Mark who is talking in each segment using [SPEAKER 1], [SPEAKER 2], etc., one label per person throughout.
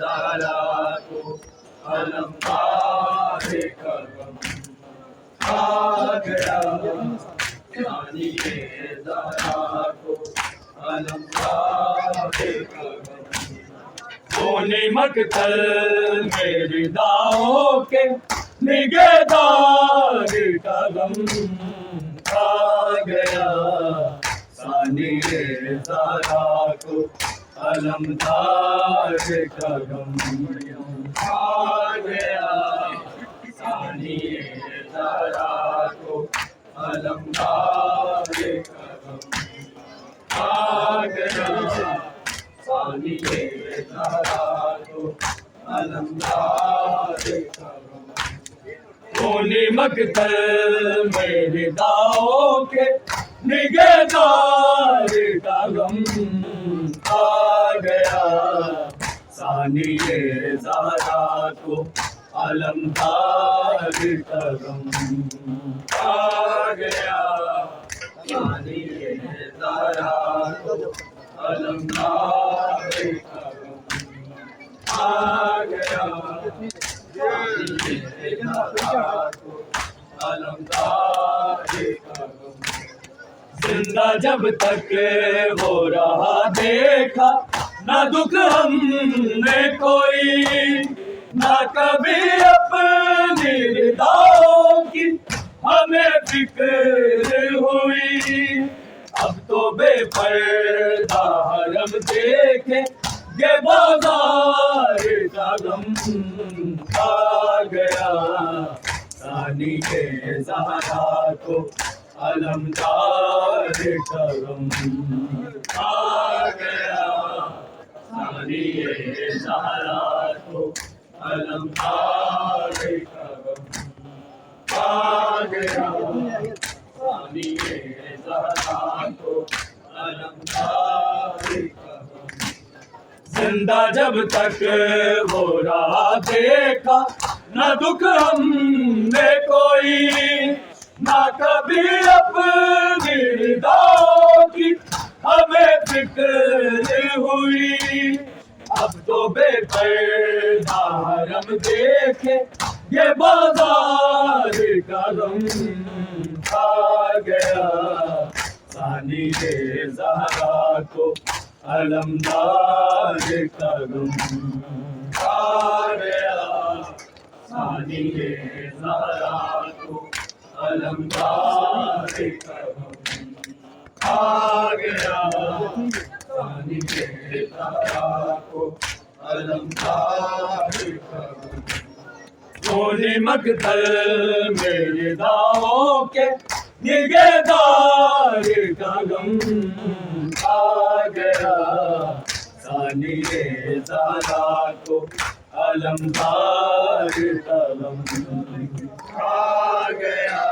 [SPEAKER 1] ज़हरा को अलमदार का गम आ गया, सानिए ज़हरा को अलमदार का गम। सोने मकतल में रिदाओं के निगहदार का गम आ गया, सानिए ज़हरा को अलमदार का गम आ गया, सानिए ज़हरा को अलमदार का गम आ गया, सानिए ज़हरा को अलमदार का गम। सोने मकतल में रिदाओं के निगहदार का गम आ गया, सानिए ज़हरा को अलमदार का गम आ गया, सानिए ज़हरा को अलमदार का गम आ गया, सानिए ज़हरा को अलमदार का गम। जिंदा जब तक हो रहा देखा न दुख हमने कोई, न कभी अपनी रिदाओं की हमें फिक्र हुई। अब तो बेपर्दा हरम देखे ये बाजार का गम आ गया, सानिए ज़हरा को अलमदार का गम आ गया, सानिए ज़हरा को अलमदार का गम आ गया, सानिए ज़हरा को अलमदार का गम। जिंदा जब तक हो रहा देखा न दुख हमने कोई, ना कभी अपनी रिदाओं की हमें फिक्र हुई। अब तो बेपर्दा हरम देखे ये बाजार का गम आ गया, सानिए ज़हरा को अलमदार का गम आ गया, सानिए ज़हरा को अलमदार का गम आ गया, सानिए ज़हरा को अलमदार का गम। सोने मकतल में रिदाओं के निगहदार का गम आ गया, सानिए ज़हरा को अलमदार का गम आ गया,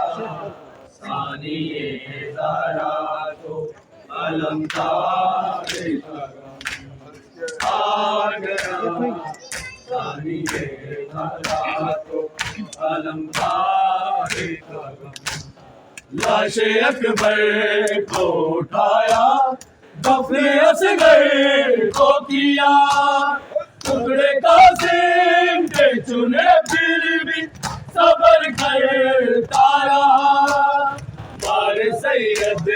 [SPEAKER 1] सानिए ज़हरा को अलमदार का गम आ गया, सानिए ज़हरा को अलमदार का गम। लाशे अकबर को उठाया, दफने असगर को किया, टुकड़े कासिम के चुने फिर भी सबर करता रहा। बार सैयद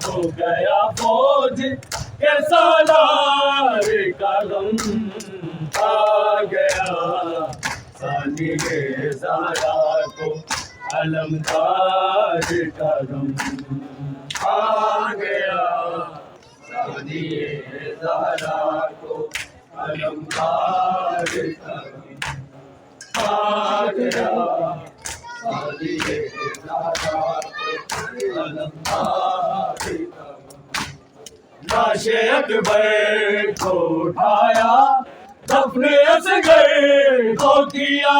[SPEAKER 1] को गया फौज के सालार का गम आ गया, सानिए ज़हरा को अलमदार का गम आ गया, सानिए ज़हरा को अलमदार का गम आ गया, सानिए ज़हरा को अलमदार का गम। लाशे अकबर को उठाया, दफने असगर को किया,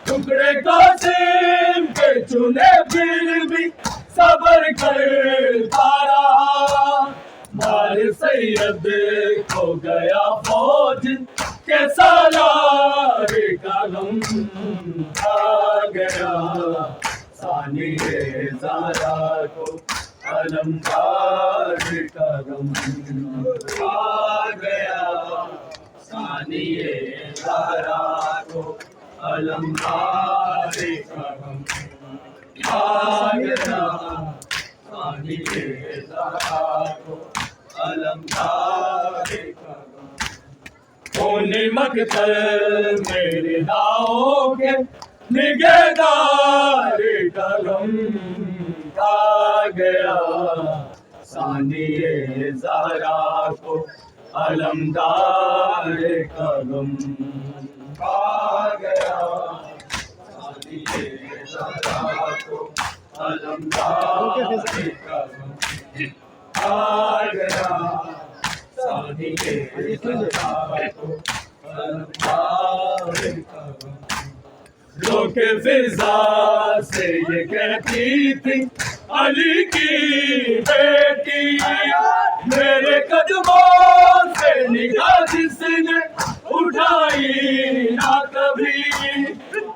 [SPEAKER 1] टुकड़े कासिम के चुने फिर भी सबर करता रहा। बार सैयद को गया फौज के सालार का गम आ गया, सानिए ज़हरा को अलमदार का गम आ गया, सानिए ज़हरा को अलमदार का गम आ गया, सानिए ज़हरा को अलमदार का गम। कोने मकतल मेरे दाओ के निगहदार का गम आ गया, सानिए ज़हरा को अलमदार का गम आ गया, सानिए ज़हरा को अलमदार का गम आ गया, सानिए ज़हरा को अलमदार का गम। रोके फिजा से ये कहती थी अली की बेटी, मेरे कदमों से निगाह जिसने उठाई ना कभी,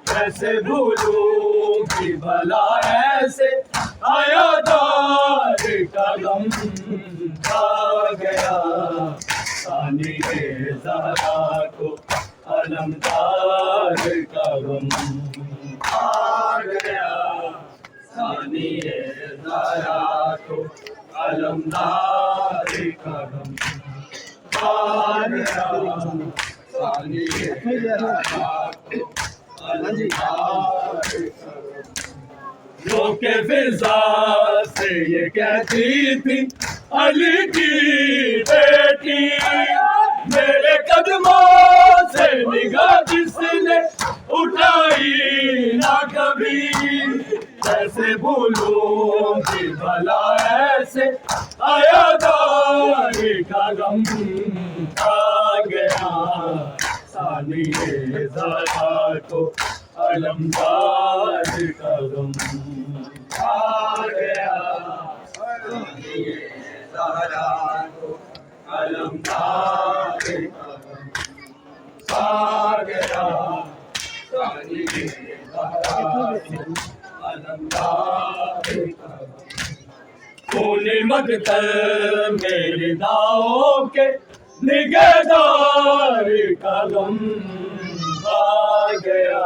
[SPEAKER 1] कैसे भूलूं कि भला ऐसे आया दार का गम आ गया, सानिए ज़हरा को अलमदार का गम आ गया, सानिए ज़हरा को अलमदार का गम आ गया, सानिए ज़हरा को अलमदार का गम। रोके फिजा से ये कहती थी अली की बेटी, मेरे कदमों से निगाह जिसने उठाई ना कभी, कैसे भूलूं कि भला ऐसे आया दार का गम आ गया, सानिए ज़हरा को अलमदार का गम आ गया, सानिए ज़हरा को अलमदार का गम आ गया, सानिए ज़हरा को अलमदार का गम। कोने मकतल मेरे दाओ के निगहदार का गम आ गया,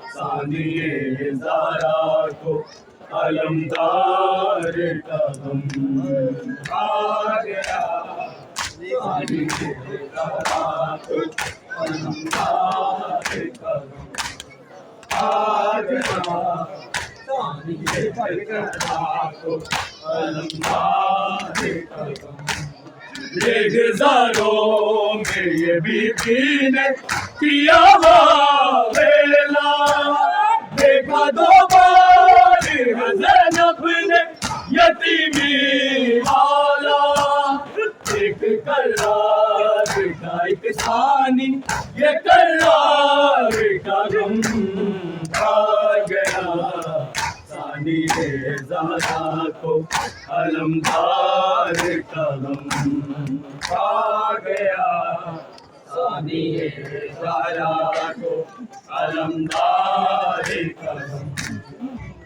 [SPEAKER 1] सानिए ज़हरा को अलमदार का गम आ गया, सानिए ज़हरा को अलमदार का गम आ गया, सानिए ज़हरा को अलमदार का गम। गुजारों में ये बीबी ने किया वेला, देखा दो बार ज़ैनब ने यतीमी वाला, एक करार का एक सानी ये करार का गम आ गया, सानिए ज़हरा को अलमदार का गम आ गया, सानिए ज़हरा को अलमदार का गम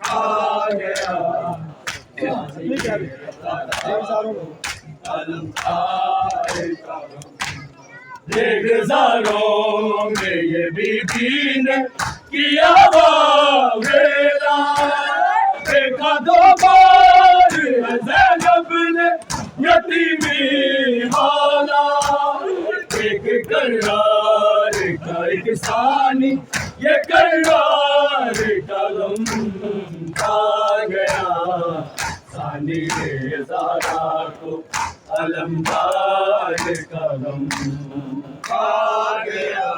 [SPEAKER 1] आ गया, सानिए ज़हरा को अलमदार का गम। गुजारों में ये बीबी ने किया वेला, देखा दो बार ज़ैनब ने यतीमी वाला, एक करार का एक सानी ये करार का गम आ गया, सानिए ज़हरा को अलमदार का गम आ गया,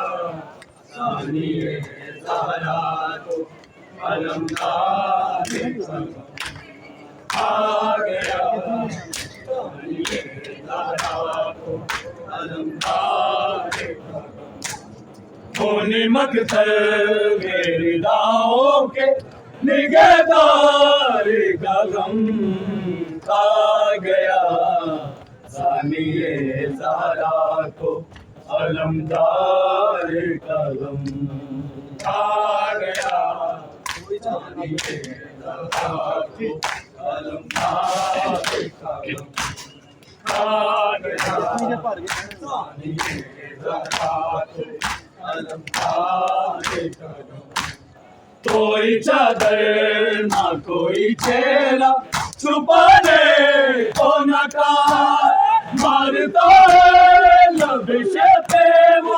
[SPEAKER 1] सानिए ज़हरा को अलमदार का गम आ गया, सानिए ज़हरा को अलमदार का गम। कोने मकतल मेरे दाओ के निगहदार का गम आ गया, सानिए ज़हरा को अलमदार का गम आ गया, सानिए ज़हरा को अलमदार का गम आ गया, सानिए ذرا کو علمدار کرم، کوئی چادر نہ کوئی چہرہ چھپانے کو نکار، مارتا ہے لبش پہ وہ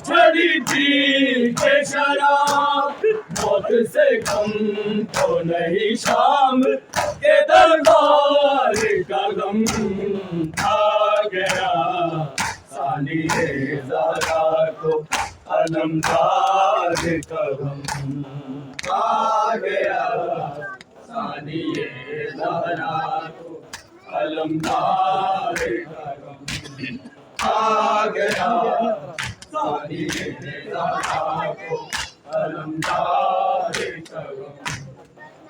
[SPEAKER 1] چھڑی تھی کہ شراب، موت سے کم تو نہیں شام کے دربار کا غم آ گیا، ثانی زہرا کو علمدار کا غم آ گیا، ثانی زہرا کو علمدار کا غم آ گیا، ثانی زہرا کو علمدار کا غم،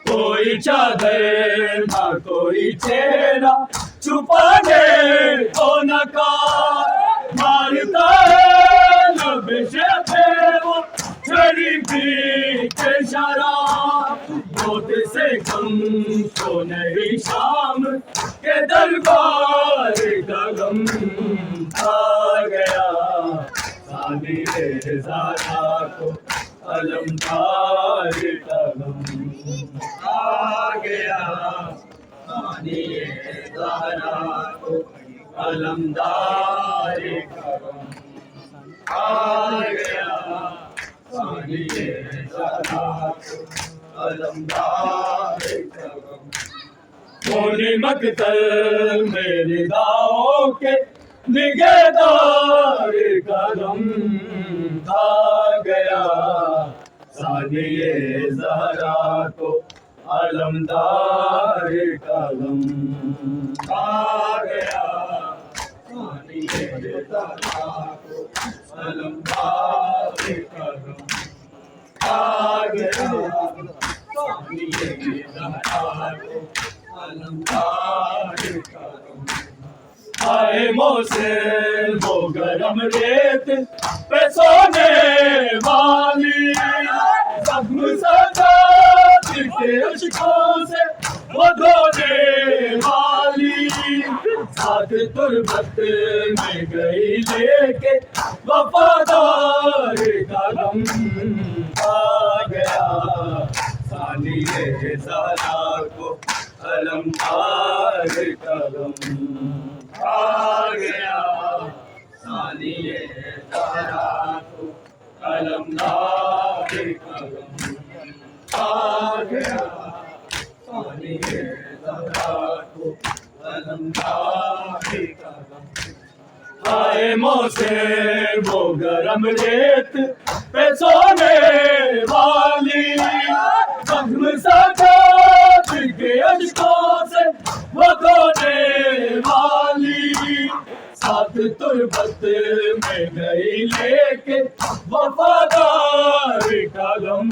[SPEAKER 1] کوئی چادر نہ کوئی چہرہ چھپانے کو نکار، مارتا ہے لبش پہ وہ چھڑی پی کے شراب، موت سے کم تو نہیں شام کے دربار کا غم آ گیا، ثانی زہرا کو علمدار کا غم آ گیا، ثانی زہرا کو علمدار کا غم آ گیا، ثانی زہرا کو علمدار کا غم، کون مقتل میرے داؤں کے نگہدار کا غم آ گیا، ثانی زہرا کو علمدار کا غم آ گیا، ثانی زہرا کو علمدار کا غم آ گیا، ثانی زہرا کو علمدار کا غم، آئے موسم وہ گرم ریت پہ سونے والی، زخم سجاد کے اشکوں سے وہ دھونے والی، ساتھ تربت میں گئی لے کے وفادار کا غم آ گیا، ثانی زہرا کو علمدار کا غم آ گیا، ثانی زہرا کو علمدار کا غم آ گیا، ثانی زہرا کو علمدار کا غم، آئے موسم وہ گرم ریت پہ سونے والی، زخم سجاد کے اشکوں سے وہ دھونے والی، ساتھ تربت میں گئی لے کے وفادار کا غم